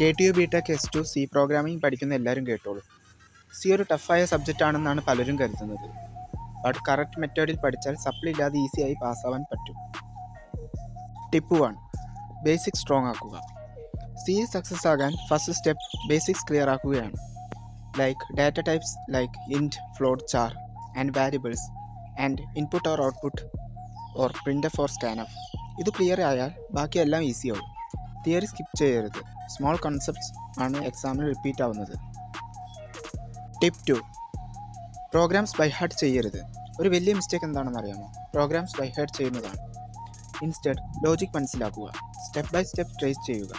KTU BTech S2 C programming പഠിക്കുന്ന എല്ലാവരും കേട്ടോളൂ. സി ഒരു ടഫായ സബ്ജക്റ്റ് ആണെന്നാണ് പലരും കരുതുന്നത്. ബട്ട് കറക്റ്റ് മെത്തേഡിൽ പഠിച്ചാൽ സപ്ലി ഇല്ലാതെ ഈസിയായി പാസ്സാവാൻ പറ്റും. ടിപ്പ് 1. ബേസിക്സ് സ്ട്രോങ് ആക്കുക. സി സക്സസ് ആകാൻ ഫസ്റ്റ് സ്റ്റെപ്പ് ബേസിക്സ് ക്ലിയർ ആക്കുകയാണ്. Like data types like int, float, char and variables and input or output or printf or scanf. ഇത് ക്ലിയർ ആയാൽ ബാക്കിയെല്ലാം ഈസിയാവും. തിയറി സ്കിപ്പ് ചെയ്യരുത്. സ്മോൾ കൺസെപ്റ്റ്സ് ആണ് എക്സാമിൽ റിപ്പീറ്റ് ആവുന്നത്. ടിപ്പ് 2. പ്രോഗ്രാംസ് ബൈ ഹാർട്ട് ചെയ്യരുത്. ഒരു വലിയ മിസ്റ്റേക്ക് എന്താണെന്ന് അറിയാമോ? പ്രോഗ്രാംസ് ബൈ ഹാർട്ട് ചെയ്യുന്നതാണ്. ഇൻസ്റ്റെഡ് ലോജിക് മനസ്സിലാക്കുക. സ്റ്റെപ്പ് ബൈ സ്റ്റെപ്പ് ട്രേസ് ചെയ്യുക.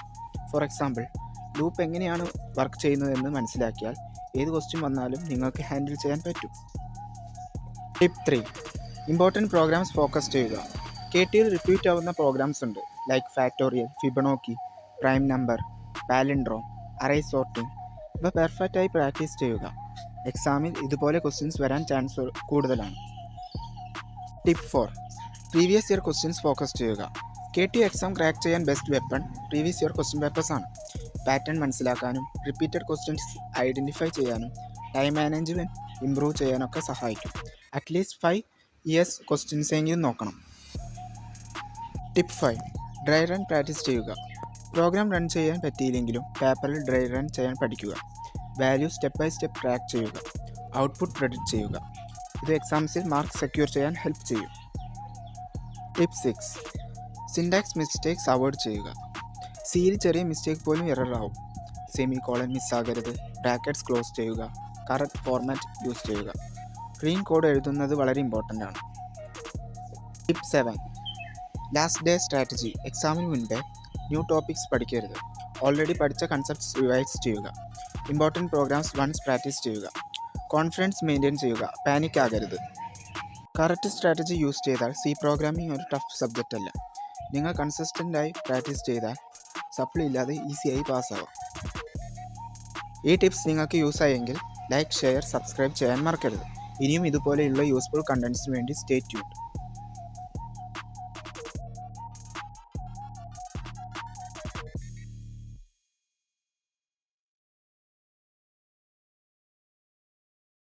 ഫോർ എക്സാമ്പിൾ, ലൂപ്പ് എങ്ങനെയാണ് വർക്ക് ചെയ്യുന്നതെന്ന് മനസ്സിലാക്കിയാൽ ഏത് ക്വസ്റ്റ്യൻ വന്നാലും നിങ്ങൾക്ക് ഹാൻഡിൽ ചെയ്യാൻ പറ്റും. ടിപ്പ് 3. ഇമ്പോർട്ടൻറ്റ് പ്രോഗ്രാംസ് ഫോക്കസ് ചെയ്യുക. KTയിൽ റിപ്പീറ്റ് ആവുന്ന പ്രോഗ്രാംസ് ഉണ്ട്, like factorial, Fibonacci, prime number, palindrome, array sorting. ഇവ പെർഫെക്റ്റായി പ്രാക്ടീസ് ചെയ്യുക. എക്സാമിൽ ഇതുപോലെ ക്വസ്റ്റ്യൻസ് വരാൻ ചാൻസ് കൂടുതലാണ്. Tip 4. Previous year questions focus ചെയ്യുക. KTU എക്സാം ക്രാക്ക് ചെയ്യാൻ best weapon previous year question papers ആണ്. പാറ്റേൺ മനസ്സിലാക്കാനും റിപ്പീറ്റഡ് ക്വസ്റ്റ്യൻസ് ഐഡൻറ്റിഫൈ ചെയ്യാനും ടൈം മാനേജ്മെൻറ്റ് ഇംപ്രൂവ് ചെയ്യാനൊക്കെ സഹായിക്കും. അറ്റ്ലീസ്റ്റ് 5 ഇയേഴ്സ് ക്വസ്റ്റ്യൻസ് എങ്കിലും നോക്കണം. ടിപ്പ് 5. ഡ്രൈ റൺ പ്രാക്ടീസ് ചെയ്യുക. പ്രോഗ്രാം റൺ ചെയ്യാൻ പറ്റിയില്ലെങ്കിലും പേപ്പറിൽ ഡ്രൈ റൺ ചെയ്യാൻ പഠിക്കുക. Value step by step track ചെയ്യുക. ഔട്ട്പുട്ട് പ്രെഡിക്റ്റ് ചെയ്യുക. ഇത് എക്സാംസിൽ മാർക്ക് സെക്യൂർ ചെയ്യാൻ ഹെൽപ്പ് ചെയ്യും. ടിപ്പ് 6. സിൻടാക്സ് മിസ്റ്റേക്സ് അവോയ്ഡ് ചെയ്യുക. സിയിൽ ചെറിയ മിസ്റ്റേക്ക് പോലും എറർ ആവും. സെമി കോളൻ മിസ്സാകരുത്. ബ്രാക്കറ്റ്സ് ക്ലോസ് ചെയ്യുക. കറക്റ്റ് ഫോർമാറ്റ് യൂസ് ചെയ്യുക. ക്ലീൻ കോഡ് എഴുതുന്നത് വളരെ ഇമ്പോർട്ടൻ്റ് ആണ്. ടിപ്പ് 7. Last day strategy. എക്സാമിന് മുൻപേ ന്യൂ ടോപ്പിക്സ് പഠിക്കരുത്. ഓൾറെഡി പഠിച്ച കൺസെപ്റ്റ്സ് റിവൈസ് ചെയ്യുക. ഇമ്പോർട്ടൻറ്റ് പ്രോഗ്രാംസ് വൺസ് പ്രാക്ടീസ് ചെയ്യുക. കോൺഫിഡൻസ് മെയിൻറ്റെയിൻ ചെയ്യുക. പാനിക് ആകരുത്. കറക്റ്റ് സ്ട്രാറ്റജി യൂസ് ചെയ്താൽ സി പ്രോഗ്രാമിംഗ് ഒരു ടഫ് സബ്ജക്റ്റ് അല്ല. നിങ്ങൾ കൺസിസ്റ്റൻ്റായി പ്രാക്ടീസ് ചെയ്താൽ സപ്ലി ഇല്ലാതെ ഈസിയായി പാസ്സാവാം. ഈ ടിപ്സ് നിങ്ങൾക്ക് യൂസ് ആയെങ്കിൽ ലൈക്ക്, ഷെയർ, സബ്സ്ക്രൈബ് ചെയ്യാൻ മറക്കരുത്. ഇനിയും ഇതുപോലെയുള്ള യൂസ്ഫുൾ കണ്ടൻസിന് വേണ്ടി സ്റ്റേ ട്യൂൺഡ്.